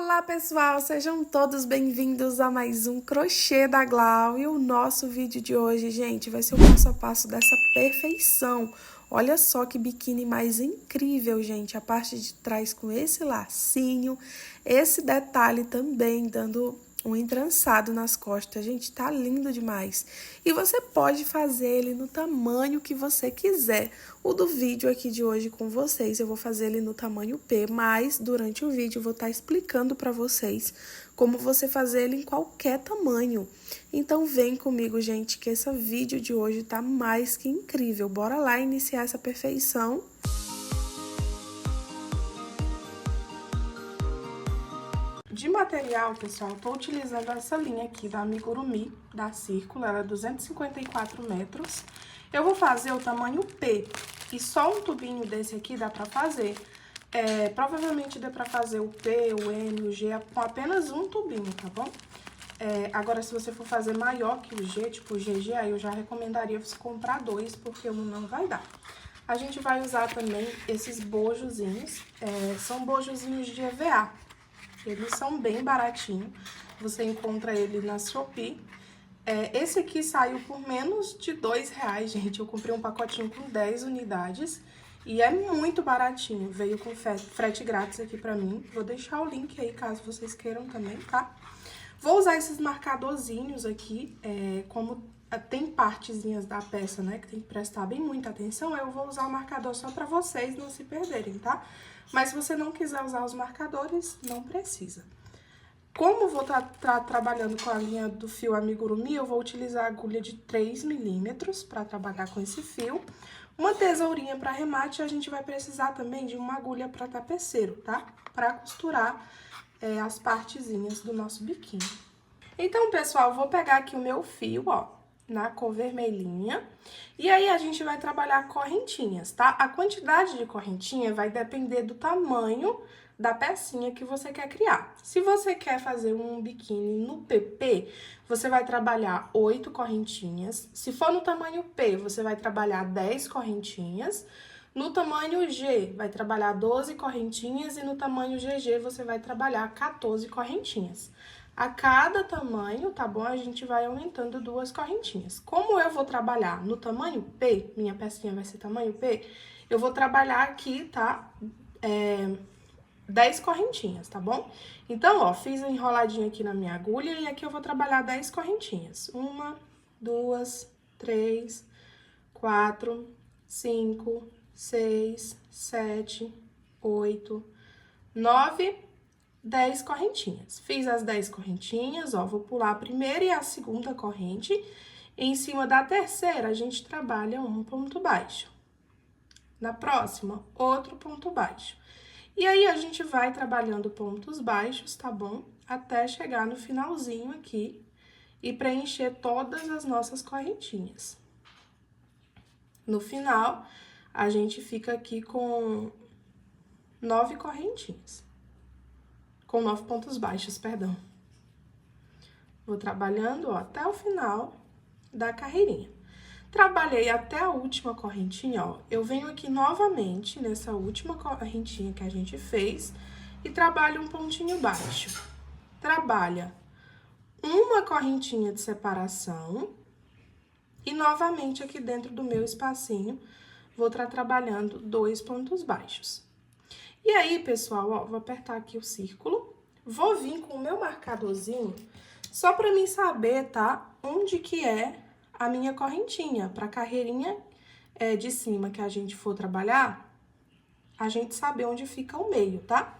Olá pessoal, sejam todos bem-vindos a mais um Crochê da Glau. E o nosso vídeo de hoje, gente, vai ser o passo a passo dessa perfeição. Olha só que biquíni mais incrível, gente, a parte de trás com esse lacinho, esse detalhe também dando um entrançado nas costas. Gente, tá lindo demais. E você pode fazer ele no tamanho que você quiser. O do vídeo aqui de hoje com vocês, eu vou fazer ele no tamanho P, mas durante o vídeo eu vou estar explicando para vocês como você fazer ele em qualquer tamanho. Então vem comigo, gente, que esse vídeo de hoje tá mais que incrível. Bora lá iniciar essa perfeição. De material, pessoal, eu tô utilizando essa linha aqui da Amigurumi, da Círculo, ela é 254 metros. Eu vou fazer o tamanho P, e só um tubinho desse aqui dá pra fazer. Provavelmente dá pra fazer o P, o M, o G com apenas um tubinho, tá bom? Agora, se você for fazer maior que o G, tipo o GG, aí eu já recomendaria você comprar dois, porque um não vai dar. A gente vai usar também esses bojozinhos, são bojozinhos de EVA. Eles são bem baratinhos, você encontra ele na Shopee. Esse aqui saiu por menos de R$2, gente. Eu comprei um pacotinho com 10 unidades e é muito baratinho. Veio com frete grátis aqui pra mim. Vou deixar o link aí, caso vocês queiram também, tá? Vou usar esses marcadorzinhos aqui, como tem partezinhas da peça, né, que tem que prestar bem muita atenção, eu vou usar o marcador só pra vocês não se perderem, tá? Mas se você não quiser usar os marcadores, não precisa. Como vou estar trabalhando com a linha do fio Amigurumi, eu vou utilizar a agulha de 3 milímetros para trabalhar com esse fio. Uma tesourinha para remate, a gente vai precisar também de uma agulha para tapeceiro, tá? Para costurar as partezinhas do nosso biquíni. Então, pessoal, vou pegar aqui o meu fio, ó, na cor vermelhinha. E aí, a gente vai trabalhar correntinhas, tá? A quantidade de correntinha vai depender do tamanho da pecinha que você quer criar. Se você quer fazer um biquíni no PP, você vai trabalhar 8 correntinhas. Se for no tamanho P, você vai trabalhar 10 correntinhas. No tamanho G, vai trabalhar 12 correntinhas e no tamanho GG, você vai trabalhar 14 correntinhas. A cada tamanho, tá bom? A gente vai aumentando 2 correntinhas. Como eu vou trabalhar no tamanho P, minha pecinha vai ser tamanho P, eu vou trabalhar aqui, tá? 10 correntinhas, tá bom? Então, ó, fiz a enroladinha aqui na minha agulha e aqui eu vou trabalhar 10 correntinhas. 1, 2, 3, 4, 5, 6, 7, 8, 9, 10 correntinhas. Fiz as 10 correntinhas, ó, vou pular a primeira e a segunda corrente. E em cima da terceira, a gente trabalha um ponto baixo. Na próxima, outro ponto baixo. E aí, a gente vai trabalhando pontos baixos, tá bom? Até chegar no finalzinho aqui e preencher todas as nossas correntinhas. No final, a gente fica aqui com 9 correntinhas. Com 9 pontos baixos, perdão. Vou trabalhando, ó, até o final da carreirinha. Trabalhei até a última correntinha, ó. Eu venho aqui novamente nessa última correntinha que a gente fez e trabalho um pontinho baixo. Trabalha uma correntinha de separação e novamente aqui dentro do meu espacinho vou estar trabalhando 2 pontos baixos. E aí, pessoal, ó, vou apertar aqui o círculo, vou vir com o meu marcadorzinho só pra mim saber, tá, onde que é a minha correntinha, pra carreirinha de cima que a gente for trabalhar, a gente saber onde fica o meio, tá?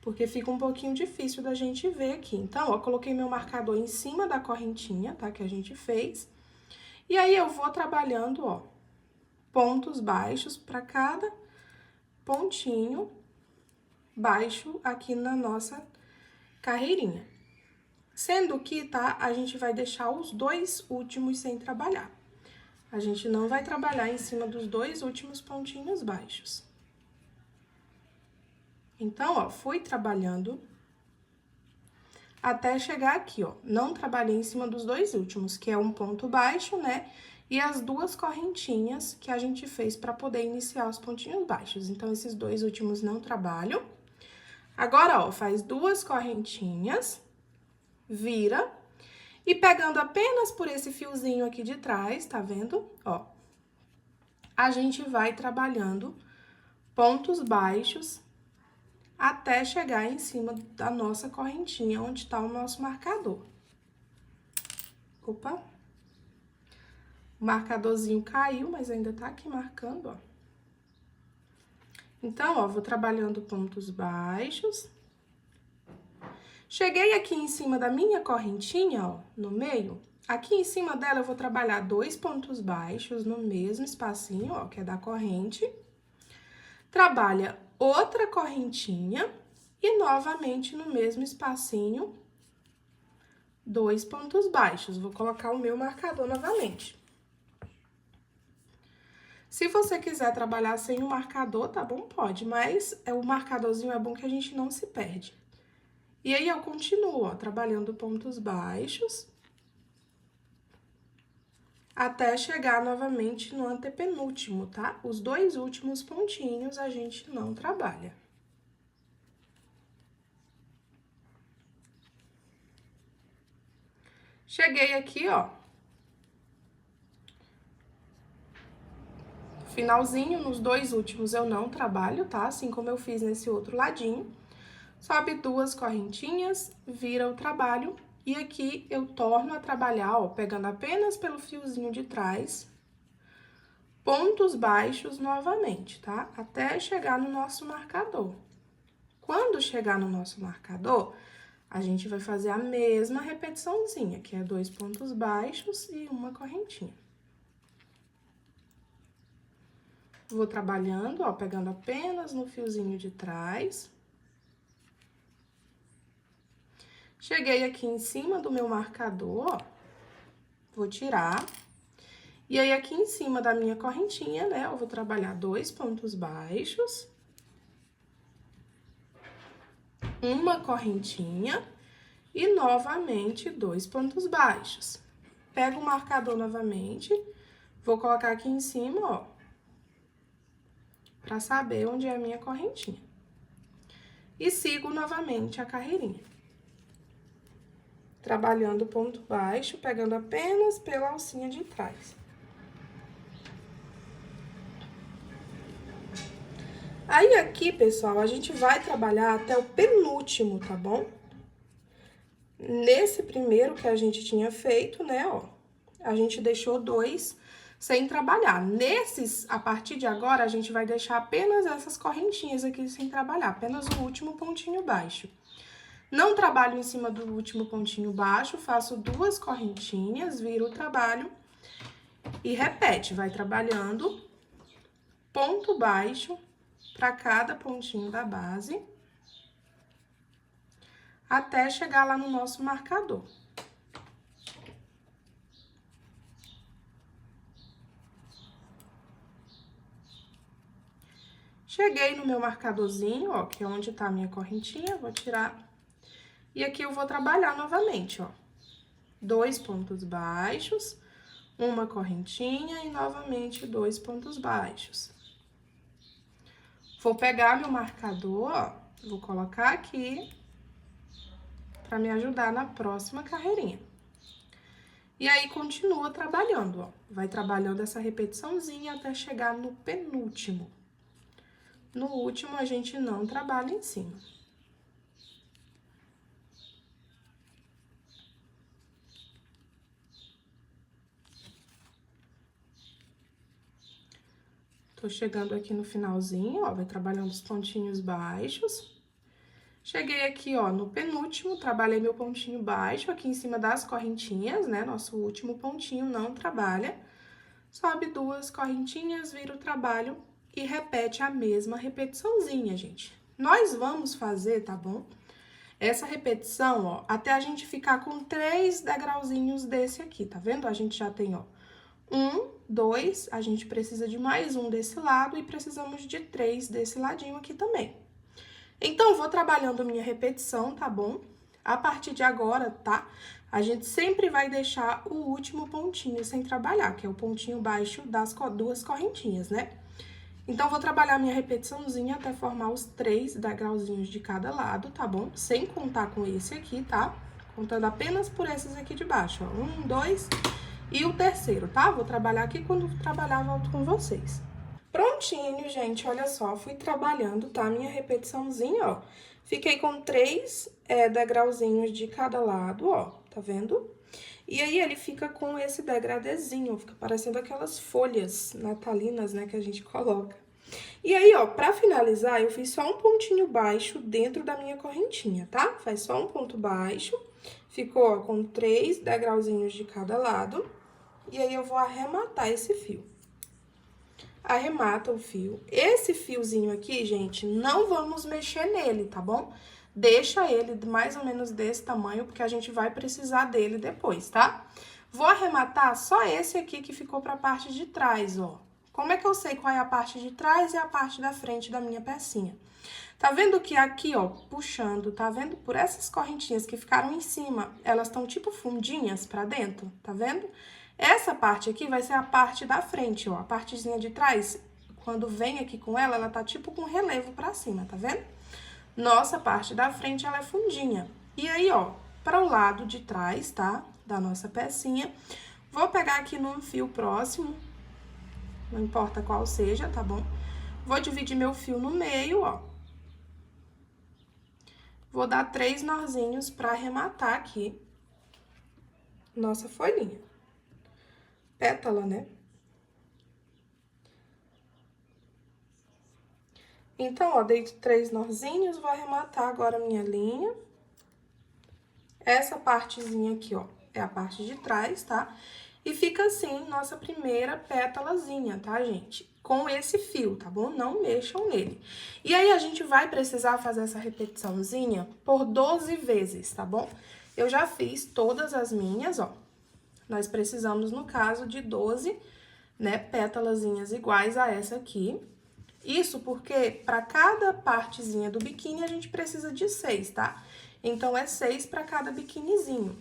Porque fica um pouquinho difícil da gente ver aqui. Então, ó, coloquei meu marcador em cima da correntinha, tá, que a gente fez. E aí, eu vou trabalhando, ó, pontos baixos pra cada pontinho baixo aqui na nossa carreirinha. Sendo que, tá, a gente vai deixar os 2 últimos sem trabalhar. A gente não vai trabalhar em cima dos 2 últimos pontinhos baixos. Então, ó, fui trabalhando até chegar aqui, ó. Não trabalhei em cima dos 2 últimos, que é um ponto baixo, né? E as 2 correntinhas que a gente fez para poder iniciar os pontinhos baixos. Então, esses 2 últimos não trabalho. Agora, ó, faz 2 correntinhas, vira, e pegando apenas por esse fiozinho aqui de trás, tá vendo? Ó, a gente vai trabalhando pontos baixos até chegar em cima da nossa correntinha, onde tá o nosso marcador. Opa! O marcadorzinho caiu, mas ainda tá aqui marcando, ó. Então, ó, vou trabalhando pontos baixos. Cheguei aqui em cima da minha correntinha, ó, no meio. Aqui em cima dela, eu vou trabalhar 2 pontos baixos no mesmo espacinho, ó, que é da corrente. Trabalha outra correntinha e novamente no mesmo espacinho, 2 pontos baixos. Vou colocar o meu marcador novamente. Se você quiser trabalhar sem o marcador, tá bom? Pode, mas o marcadorzinho é bom que a gente não se perde. E aí, eu continuo, ó, trabalhando pontos baixos até chegar novamente no antepenúltimo, tá? Os 2 últimos pontinhos a gente não trabalha. Cheguei aqui, ó. Finalzinho, nos 2 últimos eu não trabalho, tá? Assim como eu fiz nesse outro ladinho. Sobe 2 correntinhas, vira o trabalho. E aqui eu torno a trabalhar, ó, pegando apenas pelo fiozinho de trás. Pontos baixos novamente, tá? Até chegar no nosso marcador. Quando chegar no nosso marcador, a gente vai fazer a mesma repetiçãozinha, que é 2 pontos baixos e uma correntinha. Vou trabalhando, ó, pegando apenas no fiozinho de trás. Cheguei aqui em cima do meu marcador, ó, vou tirar. E aí, aqui em cima da minha correntinha, né, eu vou trabalhar 2 pontos baixos. Uma correntinha e novamente 2 pontos baixos. Pego o marcador novamente, vou colocar aqui em cima, ó, pra saber onde é a minha correntinha. E sigo novamente a carreirinha. Trabalhando ponto baixo, pegando apenas pela alcinha de trás. Aí, aqui, pessoal, a gente vai trabalhar até o penúltimo, tá bom? Nesse primeiro que a gente tinha feito, né, ó, a gente deixou 2 sem trabalhar. Nesses, a partir de agora, a gente vai deixar apenas essas correntinhas aqui sem trabalhar, apenas o último pontinho baixo. Não trabalho em cima do último pontinho baixo, faço 2 correntinhas, viro o trabalho e repete, vai trabalhando ponto baixo para cada pontinho da base, até chegar lá no nosso marcador. Cheguei no meu marcadorzinho, ó, que é onde tá a minha correntinha, vou tirar. E aqui eu vou trabalhar novamente, ó. 2 pontos baixos, uma correntinha e novamente 2 pontos baixos. Vou pegar meu marcador, ó, vou colocar aqui pra me ajudar na próxima carreirinha. E aí, continua trabalhando, ó. Vai trabalhando essa repetiçãozinha até chegar no penúltimo. No último, a gente não trabalha em cima. Tô chegando aqui no finalzinho, ó, vai trabalhando os pontinhos baixos. Cheguei aqui, ó, no penúltimo, trabalhei meu pontinho baixo aqui em cima das correntinhas, né? Nosso último pontinho não trabalha. Sobe 2 correntinhas, vira o trabalho e repete a mesma repetiçãozinha, gente. Nós vamos fazer, tá bom? Essa repetição, ó, até a gente ficar com 3 degrauzinhos desse aqui, tá vendo? A gente já tem, ó, 1, 2, a gente precisa de mais um desse lado e precisamos de 3 desse ladinho aqui também. Então, vou trabalhando minha repetição, tá bom? A partir de agora, tá? A gente sempre vai deixar o último pontinho sem trabalhar, que é o pontinho baixo das 2 correntinhas, né? Então, vou trabalhar minha repetiçãozinha até formar os 3 degrauzinhos de cada lado, tá bom? Sem contar com esse aqui, tá? Contando apenas por esses aqui de baixo, ó. 1, 2 e o terceiro, tá? Vou trabalhar aqui quando trabalhar, volto com vocês. Prontinho, gente, olha só, fui trabalhando, tá? Minha repetiçãozinha, ó. Fiquei com 3 degrauzinhos de cada lado, ó, tá vendo? E aí, ele fica com esse degradezinho, fica parecendo aquelas folhas natalinas, né, que a gente coloca. E aí, ó, pra finalizar, eu fiz só um pontinho baixo dentro da minha correntinha, tá? Faz só um ponto baixo, ficou, ó, com 3 degrauzinhos de cada lado. E aí, eu vou arrematar esse fio. Arremata o fio. Esse fiozinho aqui, gente, não vamos mexer nele, tá bom? Deixa ele mais ou menos desse tamanho, porque a gente vai precisar dele depois, tá? Vou arrematar só esse aqui que ficou pra parte de trás, ó. Como é que eu sei qual é a parte de trás e a parte da frente da minha pecinha? Tá vendo que aqui, ó, puxando, tá vendo? Por essas correntinhas que ficaram em cima, elas estão tipo fundinhas pra dentro, tá vendo? Essa parte aqui vai ser a parte da frente, ó. A partezinha de trás, quando vem aqui com ela, ela tá tipo com relevo pra cima, tá vendo? Nossa parte da frente, ela é fundinha. E aí, ó, para o lado de trás, tá? Da nossa pecinha, vou pegar aqui num fio próximo, não importa qual seja, tá bom? Vou dividir meu fio no meio, ó. Vou dar 3 nozinhos pra arrematar aqui nossa folhinha. Pétala, né? Então, ó, dei 3 nozinhos, vou arrematar agora a minha linha. Essa partezinha aqui, ó, é a parte de trás, tá? E fica assim nossa primeira pétalazinha, tá, gente? Com esse fio, tá bom? Não mexam nele. E aí, a gente vai precisar fazer essa repetiçãozinha por 12 vezes, tá bom? Eu já fiz todas as minhas, ó. Nós precisamos, no caso, de 12, né, pétalazinhas iguais a essa aqui. Isso porque para cada partezinha do biquíni a gente precisa de 6, tá? Então, é 6 para cada biquinizinho.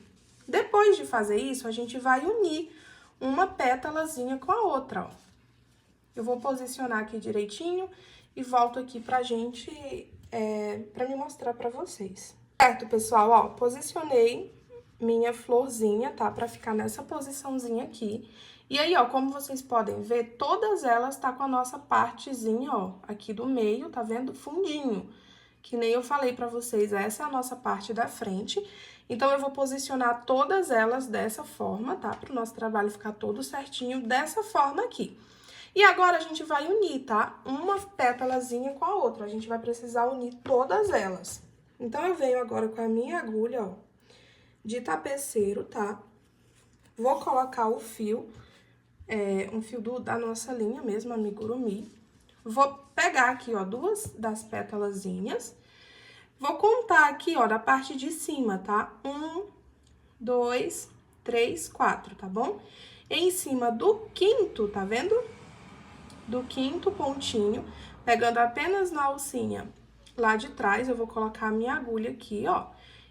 Depois de fazer isso, a gente vai unir uma pétalazinha com a outra, ó. Eu vou posicionar aqui direitinho e volto aqui pra gente, pra me mostrar pra vocês. Certo, pessoal, ó, posicionei minha florzinha, tá? Pra ficar nessa posiçãozinha aqui. E aí, ó, como vocês podem ver, todas elas tá com a nossa partezinha, ó, aqui do meio, tá vendo? Fundinho. Que nem eu falei pra vocês, essa é a nossa parte da frente. Então, eu vou posicionar todas elas dessa forma, tá? Pro nosso trabalho ficar todo certinho, dessa forma aqui. E agora, a gente vai unir, tá? Uma pétalazinha com a outra. A gente vai precisar unir todas elas. Então, eu venho agora com a minha agulha, ó, de tapeceiro, tá? Vou colocar o fio, um fio da nossa linha mesmo, amigurumi. Vou pegar aqui, ó, 2 das pétalazinhas. Vou contar aqui, ó, da parte de cima, tá? 1, 2, 3, 4, tá bom? Em cima do quinto, tá vendo? Do quinto pontinho, pegando apenas na alcinha lá de trás, eu vou colocar a minha agulha aqui, ó.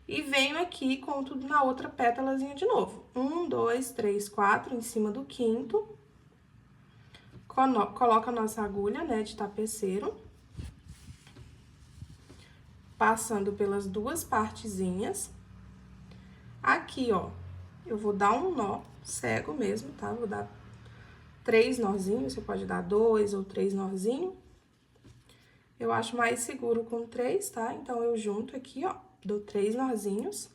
E venho aqui e conto na outra pétalazinha de novo. 1, 2, 3, 4, em cima do quinto. Coloca a nossa agulha, né, de tapeceiro. Passando pelas 2 partezinhas. Aqui, ó, eu vou dar um nó cego mesmo, tá? Vou dar 3 nozinhos, você pode dar 2 ou 3 nozinhos. Eu acho mais seguro com 3, tá? Então, eu junto aqui, ó, dou 3 nozinhos.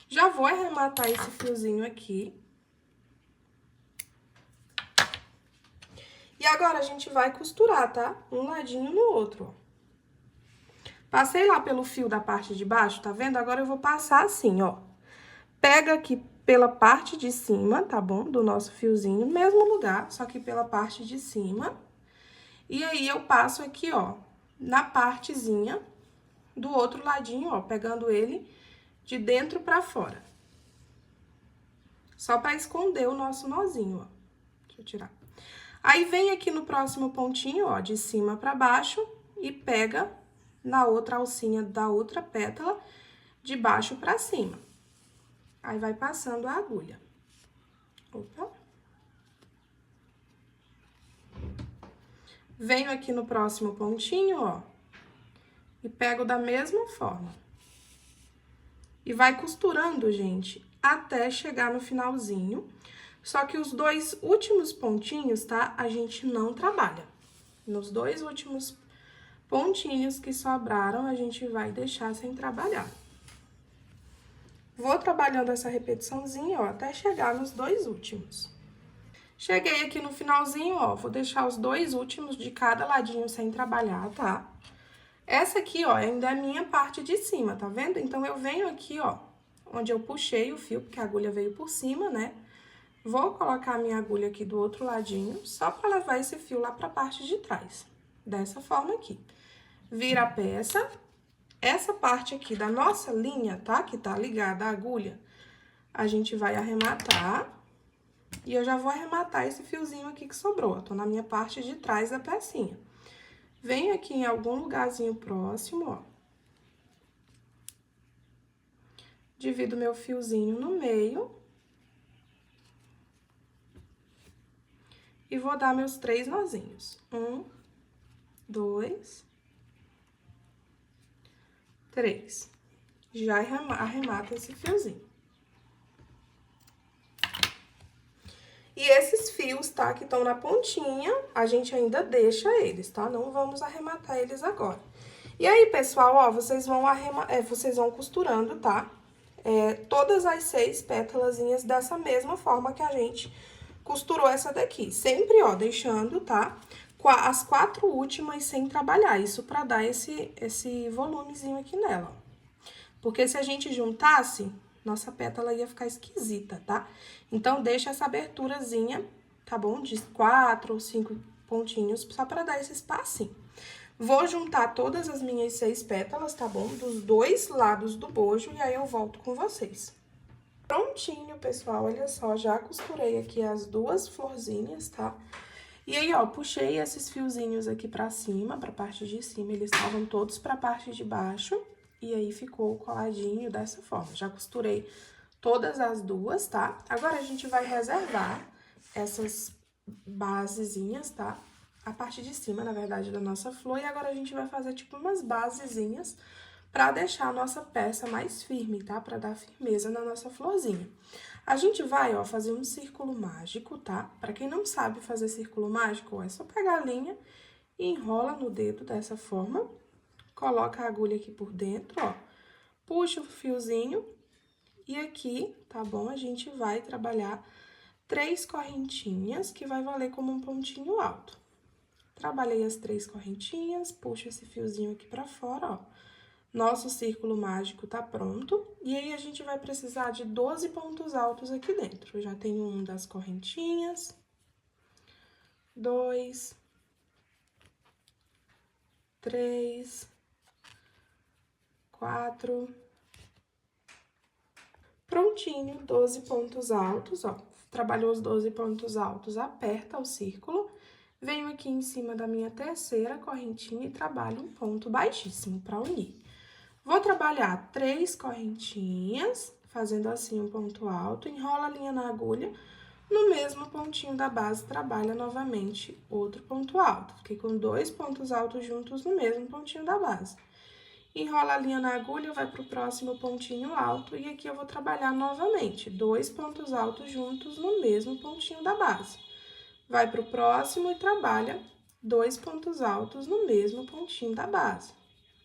Já vou arrematar esse fiozinho aqui. E agora, a gente vai costurar, tá? Um ladinho no outro, ó. Passei lá pelo fio da parte de baixo, tá vendo? Agora, eu vou passar assim, ó. Pega aqui pela parte de cima, tá bom? Do nosso fiozinho, mesmo lugar, só que pela parte de cima. E aí, eu passo aqui, ó, na partezinha do outro ladinho, ó, pegando ele de dentro pra fora. Só pra esconder o nosso nozinho, ó. Deixa eu tirar. Aí, vem aqui no próximo pontinho, ó, de cima pra baixo e pega na outra alcinha da outra pétala, de baixo pra cima. Aí, vai passando a agulha. Opa. Venho aqui no próximo pontinho, ó, e pego da mesma forma. E vai costurando, gente, até chegar no finalzinho. Só que os dois últimos pontinhos, tá? A gente não trabalha. Nos dois últimos pontinhos que sobraram, a gente vai deixar sem trabalhar. Vou trabalhando essa repetiçãozinha, ó, até chegar nos dois últimos. Cheguei aqui no finalzinho, ó, vou deixar os dois últimos de cada ladinho sem trabalhar, tá? Essa aqui, ó, ainda é a minha parte de cima, tá vendo? Então, eu venho aqui, ó, onde eu puxei o fio, porque a agulha veio por cima, né? Vou colocar a minha agulha aqui do outro ladinho, só pra levar esse fio lá pra parte de trás. Dessa forma aqui. Vira a peça. Essa parte aqui da nossa linha, tá? Que tá ligada à agulha, a gente vai arrematar. E eu já vou arrematar esse fiozinho aqui que sobrou, ó. Tô na minha parte de trás da pecinha. Venho aqui em algum lugarzinho próximo, ó. Divido meu fiozinho no meio. E vou dar meus 3 nozinhos. 1, 2, 3. Já arremata esse fiozinho. E esses fios, tá, que estão na pontinha, a gente ainda deixa eles, tá? Não vamos arrematar eles agora. E aí, pessoal, ó, vocês vão costurando, tá? Todas as 6 pétalazinhas dessa mesma forma que a gente costurou essa daqui. Sempre, ó, deixando, tá? As 4 últimas sem trabalhar, isso pra dar esse volumezinho aqui nela, ó. Porque se a gente juntasse, nossa pétala ia ficar esquisita, tá? Então, deixa essa aberturazinha, tá bom? De 4 ou 5 pontinhos, só pra dar esse espacinho. Vou juntar todas as minhas 6 pétalas, tá bom? Dos dois lados do bojo, e aí eu volto com vocês. Prontinho, pessoal, olha só, já costurei aqui as 2 florzinhas, tá? E aí, ó, puxei esses fiozinhos aqui pra cima, pra parte de cima, eles estavam todos pra parte de baixo. E aí, ficou coladinho dessa forma. Já costurei todas as 2, tá? Agora, a gente vai reservar essas basezinhas, tá? A parte de cima, na verdade, da nossa flor. E agora, a gente vai fazer, tipo, umas basezinhas pra deixar a nossa peça mais firme, tá? Pra dar firmeza na nossa florzinha. A gente vai, ó, fazer um círculo mágico, tá? Pra quem não sabe fazer círculo mágico, ó, é só pegar a linha e enrola no dedo dessa forma. Coloca a agulha aqui por dentro, ó. Puxa o fiozinho. E aqui, tá bom? A gente vai trabalhar 3 correntinhas, que vai valer como um pontinho alto. Trabalhei as 3 correntinhas, puxo esse fiozinho aqui pra fora, ó. Nosso círculo mágico tá pronto. E aí, a gente vai precisar de 12 pontos altos aqui dentro. Eu já tenho um das correntinhas. 2. 3. 4. Prontinho, 12 pontos altos, ó. Trabalhou os 12 pontos altos, aperta o círculo. Venho aqui em cima da minha terceira correntinha e trabalho um ponto baixíssimo pra unir. Vou trabalhar 3 correntinhas, fazendo assim um ponto alto, enrola a linha na agulha, no mesmo pontinho da base, trabalha novamente outro ponto alto. Fiquei com 2 pontos altos juntos no mesmo pontinho da base. Enrola a linha na agulha, vai pro próximo pontinho alto, e aqui eu vou trabalhar novamente 2 pontos altos juntos no mesmo pontinho da base. Vai pro próximo e trabalha 2 pontos altos no mesmo pontinho da base.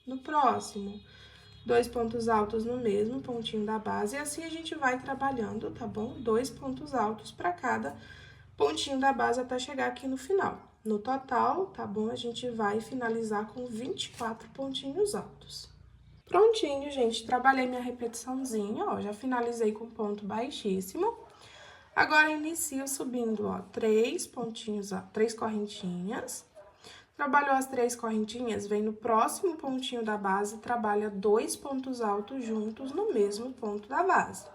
No próximo, 2 pontos altos no mesmo pontinho da base, e assim a gente vai trabalhando, tá bom? 2 pontos altos para cada pontinho da base até chegar aqui no final. No total, tá bom? A gente vai finalizar com 24 pontinhos altos. Prontinho, gente. Trabalhei minha repetiçãozinha, ó. Já finalizei com ponto baixíssimo. Agora, inicio subindo, ó, 3 pontinhos, ó, 3 correntinhas. Trabalhou as 3 correntinhas, vem no próximo pontinho da base, trabalha 2 pontos altos juntos no mesmo ponto da base.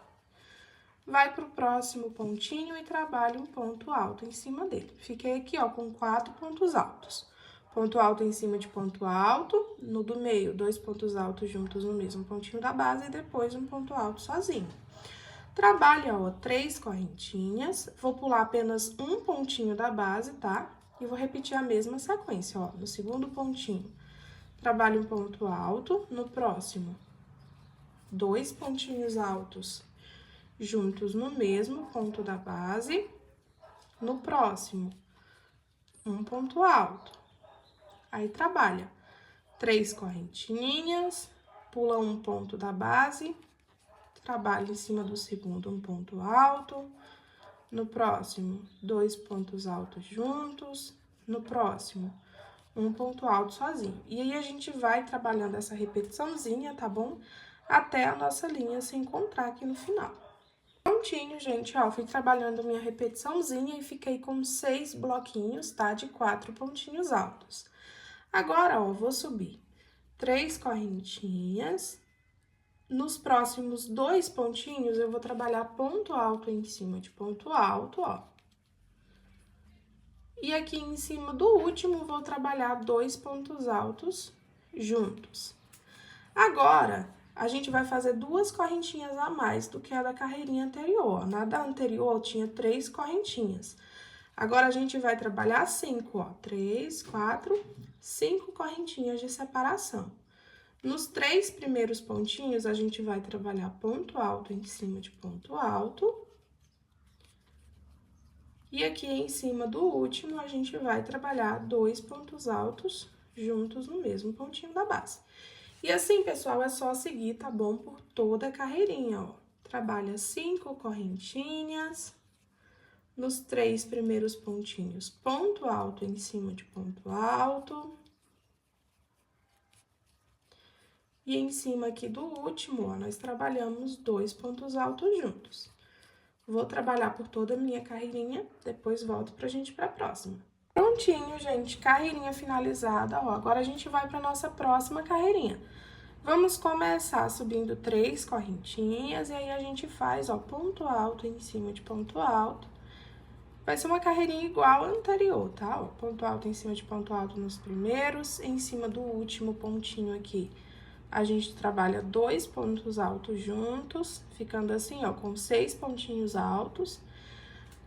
Vai pro próximo pontinho e trabalha um ponto alto em cima dele. Fiquei aqui, ó, com 4 pontos altos. Ponto alto em cima de ponto alto, no do meio, 2 pontos altos juntos no mesmo pontinho da base e depois um ponto alto sozinho. Trabalha, ó, 3 correntinhas, vou pular apenas um pontinho da base, tá? E e vou repetir a mesma sequência, ó. No segundo pontinho, trabalho um ponto alto, no próximo, 2 pontinhos altos juntos no mesmo ponto da base, no próximo, um ponto alto. Aí, trabalha 3 correntinhas, pula um ponto da base, trabalha em cima do segundo um ponto alto, no próximo, 2 pontos altos juntos, no próximo, um ponto alto sozinho. E aí, a gente vai trabalhando essa repetiçãozinha, tá bom? Até a nossa linha se encontrar aqui no final. Prontinho, gente, ó, fui trabalhando minha repetiçãozinha e fiquei com 6 bloquinhos, tá? De 4 pontinhos altos. Agora, ó, vou subir 3 correntinhas. Nos próximos 2 pontinhos, eu vou trabalhar ponto alto em cima de ponto alto, ó. E aqui em cima do último, vou trabalhar 2 pontos altos juntos. Agora, a gente vai fazer 2 correntinhas a mais do que a da carreirinha anterior. Na da anterior, tinha 3 correntinhas. Agora, a gente vai trabalhar 5, ó. 3, 4, 5 correntinhas de separação. Nos 3 primeiros pontinhos, a gente vai trabalhar ponto alto em cima de ponto alto. E aqui em cima do último, a gente vai trabalhar 2 pontos altos juntos no mesmo pontinho da base. E assim, pessoal, é só seguir, tá bom? Por toda a carreirinha, ó. Trabalha 5 correntinhas. Nos 3 primeiros pontinhos, ponto alto em cima de ponto alto. E em cima aqui do último, ó, nós trabalhamos 2 pontos altos juntos. Vou trabalhar por toda a minha carreirinha, depois volto pra gente pra próxima. Prontinho, gente, carreirinha finalizada, ó. Agora, a gente vai pra nossa próxima carreirinha. Vamos começar subindo 3 correntinhas, e aí a gente faz, ó, ponto alto em cima de ponto alto. Vai ser uma carreirinha igual à anterior, tá? Ó, ponto alto em cima de ponto alto nos primeiros, em cima do último pontinho aqui, a gente trabalha 2 pontos altos juntos, ficando assim, ó, com 6 pontinhos altos.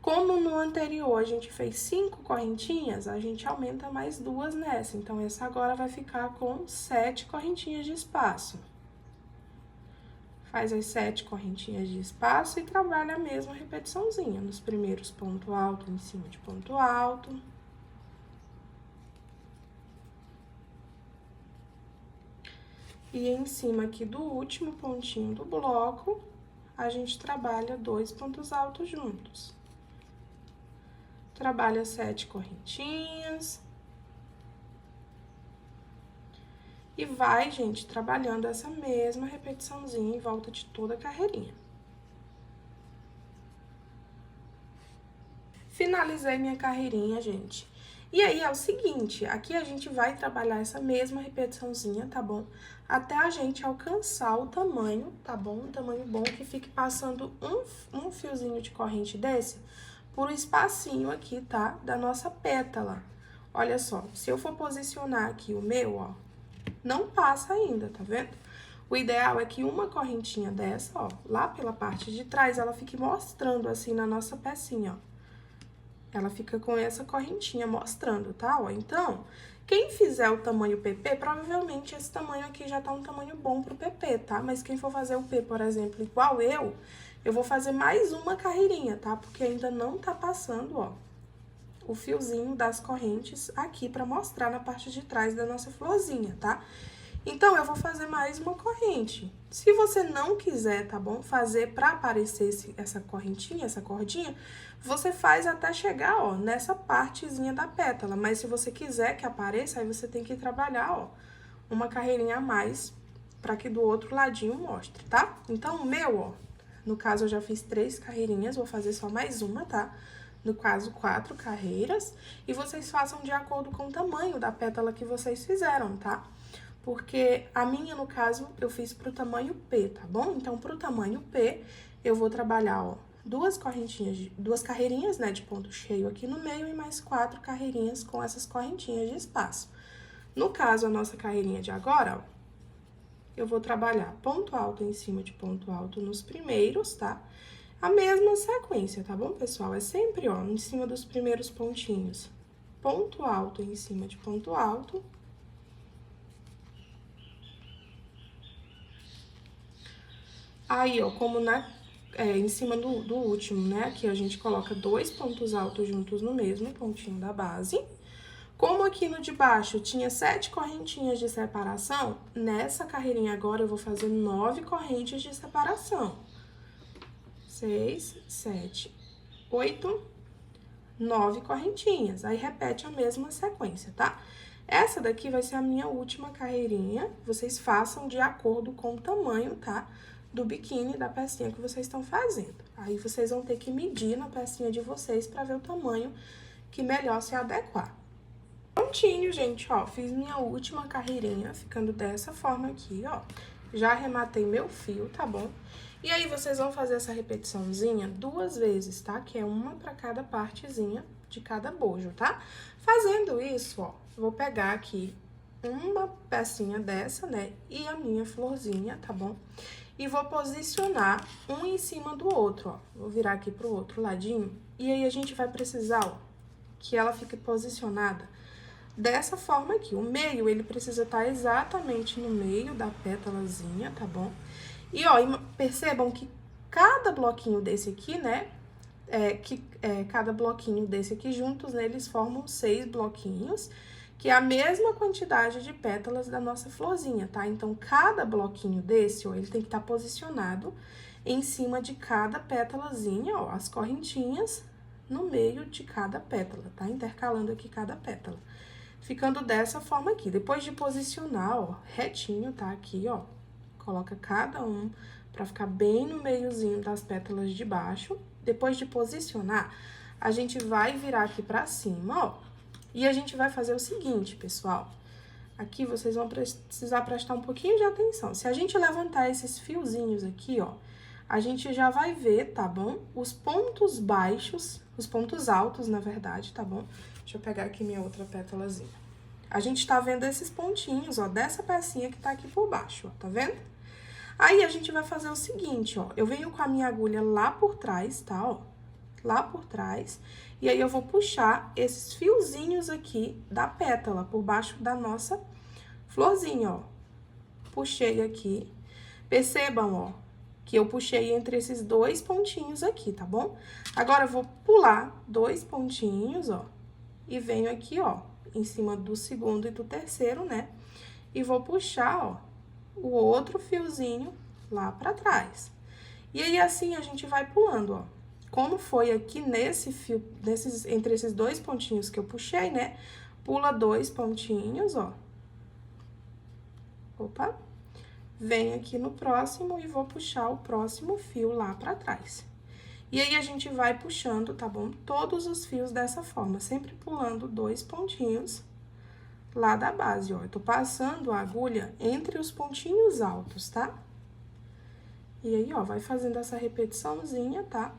Como no anterior a gente fez 5 correntinhas, a gente aumenta mais 2 nessa. Então, essa agora vai ficar com 7 correntinhas de espaço. Faz as 7 correntinhas de espaço e trabalha a mesma repetiçãozinha. Nos primeiros, ponto alto em cima de ponto alto. E em cima aqui do último pontinho do bloco, a gente trabalha 2 pontos altos juntos. Trabalha 7 correntinhas. E vai, gente, trabalhando essa mesma repetiçãozinha em volta de toda a carreirinha. Finalizei minha carreirinha, gente. E aí, é o seguinte, aqui a gente vai trabalhar essa mesma repetiçãozinha, tá bom? Até a gente alcançar o tamanho, tá bom? Um tamanho bom que fique passando um fiozinho de corrente desse por um espacinho aqui, tá? Da nossa pétala. Olha só, se eu for posicionar aqui o meu, ó, não passa ainda, tá vendo? O ideal é que uma correntinha dessa, ó, lá pela parte de trás, ela fique mostrando assim na nossa pecinha, ó. Ela fica com essa correntinha mostrando, tá? Ó, então, quem fizer o tamanho PP, provavelmente esse tamanho aqui já tá um tamanho bom pro PP, tá? Mas quem for fazer o P, por exemplo, igual eu vou fazer mais uma carreirinha, tá? Porque ainda não tá passando, ó, o fiozinho das correntes aqui pra mostrar na parte de trás da nossa florzinha, tá? Então, eu vou fazer mais uma corrente. Se você não quiser, tá bom? Fazer pra aparecer essa correntinha, essa cordinha, você faz até chegar, ó, nessa partezinha da pétala. Mas se você quiser que apareça, aí você tem que trabalhar, ó, uma carreirinha a mais pra que do outro ladinho mostre, tá? Então, o meu, ó, no caso eu já fiz 3 carreirinhas, vou fazer só mais uma, tá? No caso, 4 carreiras. E vocês façam de acordo com o tamanho da pétala que vocês fizeram, tá? Porque a minha, no caso, eu fiz pro tamanho P, tá bom? Então, pro tamanho P, eu vou trabalhar, ó, 2 carreirinhas, né, de ponto cheio aqui no meio e mais 4 carreirinhas com essas correntinhas de espaço. No caso, a nossa carreirinha de agora, ó, eu vou trabalhar ponto alto em cima de ponto alto nos primeiros, tá? A mesma sequência, tá bom, pessoal? É sempre, ó, em cima dos primeiros pontinhos. ponto alto em cima de ponto alto. Aí, ó, como em cima do último, né, aqui a gente coloca 2 pontos altos juntos no mesmo pontinho da base. Como aqui no de baixo tinha 7 correntinhas de separação, nessa carreirinha agora eu vou fazer 9 correntes de separação. 6, 7, 8, 9 correntinhas. Aí, repete a mesma sequência, tá? Essa daqui vai ser a minha última carreirinha. Vocês façam de acordo com o tamanho, tá? Do biquíni, da pecinha que vocês estão fazendo. Aí, vocês vão ter que medir na pecinha de vocês pra ver o tamanho que melhor se adequar. Prontinho, gente, ó. Fiz minha última carreirinha, ficando dessa forma aqui, ó. Já arrematei meu fio, tá bom? E aí, vocês vão fazer essa repetiçãozinha 2 vezes, tá? Que é uma pra cada partezinha de cada bojo, tá? Fazendo isso, ó, vou pegar aqui uma pecinha dessa, né? E a minha florzinha, tá bom? E vou posicionar um em cima do outro, ó. Vou virar aqui pro outro ladinho. E aí, a gente vai precisar, ó, que ela fique posicionada dessa forma aqui. O meio, ele precisa estar exatamente no meio da pétalazinha, tá bom? E, ó, percebam que cada bloquinho desse aqui, né, cada bloquinho desse aqui juntos, né, eles formam 6 bloquinhos, que é a mesma quantidade de pétalas da nossa florzinha, tá? Então, cada bloquinho desse, ó, ele tem que estar posicionado em cima de cada pétalazinha, ó, as correntinhas no meio de cada pétala, tá? Intercalando aqui cada pétala. Ficando dessa forma aqui. Depois de posicionar, ó, retinho, tá? Aqui, ó. Coloca cada um pra ficar bem no meiozinho das pétalas de baixo. Depois de posicionar, a gente vai virar aqui pra cima, ó. E a gente vai fazer o seguinte, pessoal. Aqui vocês vão precisar prestar um pouquinho de atenção. Se a gente levantar esses fiozinhos aqui, ó, a gente já vai ver, tá bom? Os pontos baixos, os pontos altos, na verdade, tá bom? Deixa eu pegar aqui minha outra pétalazinha. A gente tá vendo esses pontinhos, ó, dessa pecinha que tá aqui por baixo, ó, tá vendo? Aí, a gente vai fazer o seguinte, ó, eu venho com a minha agulha lá por trás, tá, ó? Lá por trás, e aí eu vou puxar esses fiozinhos aqui da pétala, por baixo da nossa florzinha, ó. Puxei aqui, percebam, ó, que eu puxei entre esses 2 pontinhos aqui, tá bom? Agora, eu vou pular 2 pontinhos, ó, e venho aqui, ó, em cima do segundo e do terceiro, né? E vou puxar, ó, o outro fiozinho lá pra trás. E aí, assim, a gente vai pulando, ó. Como foi aqui nesse fio, entre esses 2 pontinhos que eu puxei, né? Pula 2 pontinhos, ó. Opa! Venho aqui no próximo e vou puxar o próximo fio lá pra trás. E aí, a gente vai puxando, tá bom? Todos os fios dessa forma, sempre pulando 2 pontinhos lá da base, ó. Eu tô passando a agulha entre os pontinhos altos, tá? E aí, ó, vai fazendo essa repetiçãozinha, tá?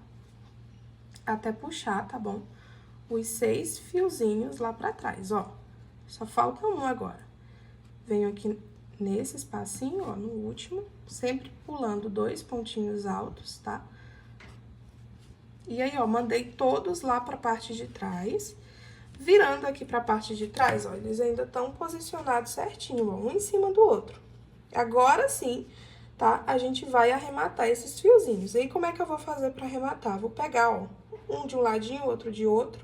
Até puxar, tá bom? Os 6 fiozinhos lá pra trás, ó. Só falta um agora. Venho aqui nesse espacinho, ó, no último, sempre pulando 2 pontinhos altos, tá? E aí, ó, mandei todos lá pra parte de trás. Virando aqui pra parte de trás, ó, eles ainda estão posicionados certinho, ó, um em cima do outro. Agora sim, tá? A gente vai arrematar esses fiozinhos. E aí, como é que eu vou fazer pra arrematar? Vou pegar, ó, um de um ladinho, outro de outro.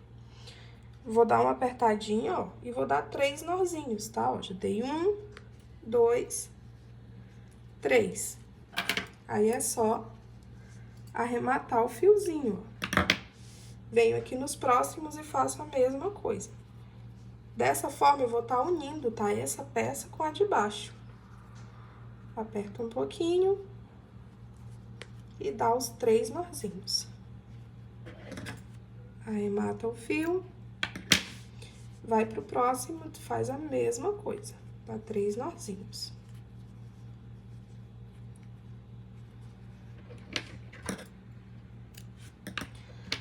Vou dar uma apertadinha, ó, e vou dar 3 nozinhos, tá? Ó, já dei 1, 2, 3. Aí, é só arrematar o fiozinho, ó. Venho aqui nos próximos e faço a mesma coisa. Dessa forma, eu vou estar unindo, tá? Essa peça com a de baixo. Aperta um pouquinho e dá os 3 nozinhos. Arremata o fio, vai pro próximo, faz a mesma coisa, dá 3 nozinhos.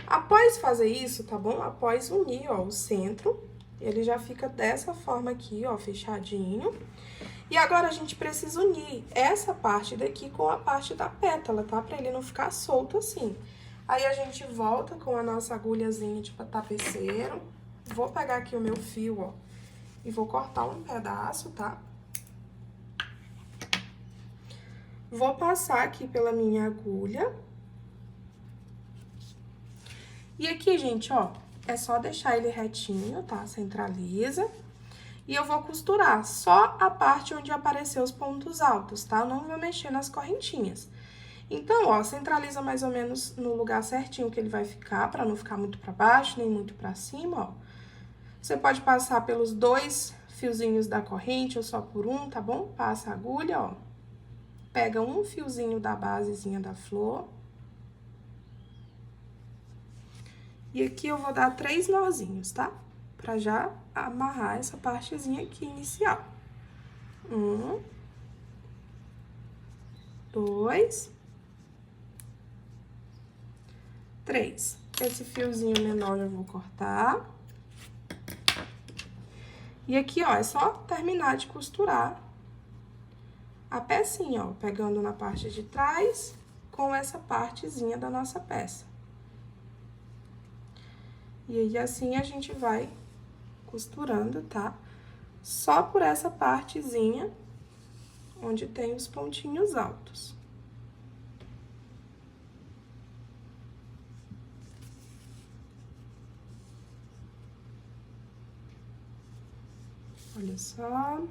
Após fazer isso, tá bom? Após unir, ó, o centro, ele já fica dessa forma aqui, ó, fechadinho. E agora, a gente precisa unir essa parte daqui com a parte da pétala, tá? Pra ele não ficar solto assim. Aí, a gente volta com a nossa agulhazinha de tapeceiro, Vou pegar aqui o meu fio, ó, e vou cortar um pedaço, tá? Vou passar aqui pela minha agulha. E aqui, gente, ó, é só deixar ele retinho, tá? Centraliza. E eu vou costurar só a parte onde apareceu os pontos altos, tá? Eu não vou mexer nas correntinhas. Então, ó, centraliza mais ou menos no lugar certinho que ele vai ficar, pra não ficar muito pra baixo, nem muito pra cima, ó. Você pode passar pelos 2 fiozinhos da corrente ou só por um, tá bom? Passa a agulha, ó. Pega um fiozinho da basezinha da flor. E aqui eu vou dar 3 nozinhos, tá? Pra já amarrar essa partezinha aqui inicial. 1, 2, 3. Esse fiozinho menor eu vou cortar. E aqui, ó, é só terminar de costurar a pecinha, ó, pegando na parte de trás com essa partezinha da nossa peça. E aí, assim, a gente vai costurando, tá? Só por essa partezinha onde tem os pontinhos altos. Olha só.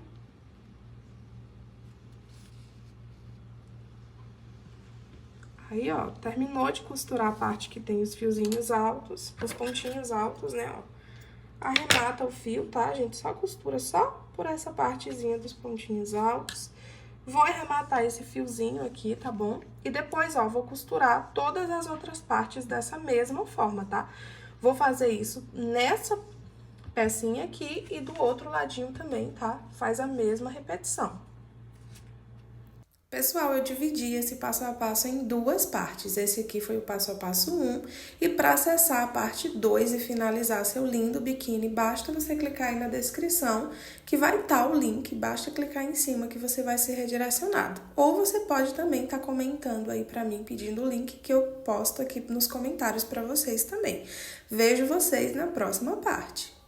Aí, ó, terminou de costurar a parte que tem os fiozinhos altos, os pontinhos altos, né, ó. Arremata o fio, tá, gente? Só costura só por essa partezinha dos pontinhos altos. Vou arrematar esse fiozinho aqui, tá bom? E depois, ó, vou costurar todas as outras partes dessa mesma forma, tá? Vou fazer isso nessa pecinha aqui e do outro ladinho também, tá? Faz a mesma repetição. Pessoal, eu dividi esse passo a passo em 2 partes. Esse aqui foi o passo a passo 1. E para acessar a parte 2 e finalizar seu lindo biquíni, basta você clicar aí na descrição, que vai estar o link, basta clicar em cima que você vai ser redirecionado. Ou você pode também estar comentando aí para mim, pedindo o link que eu posto aqui nos comentários para vocês também. Vejo vocês na próxima parte.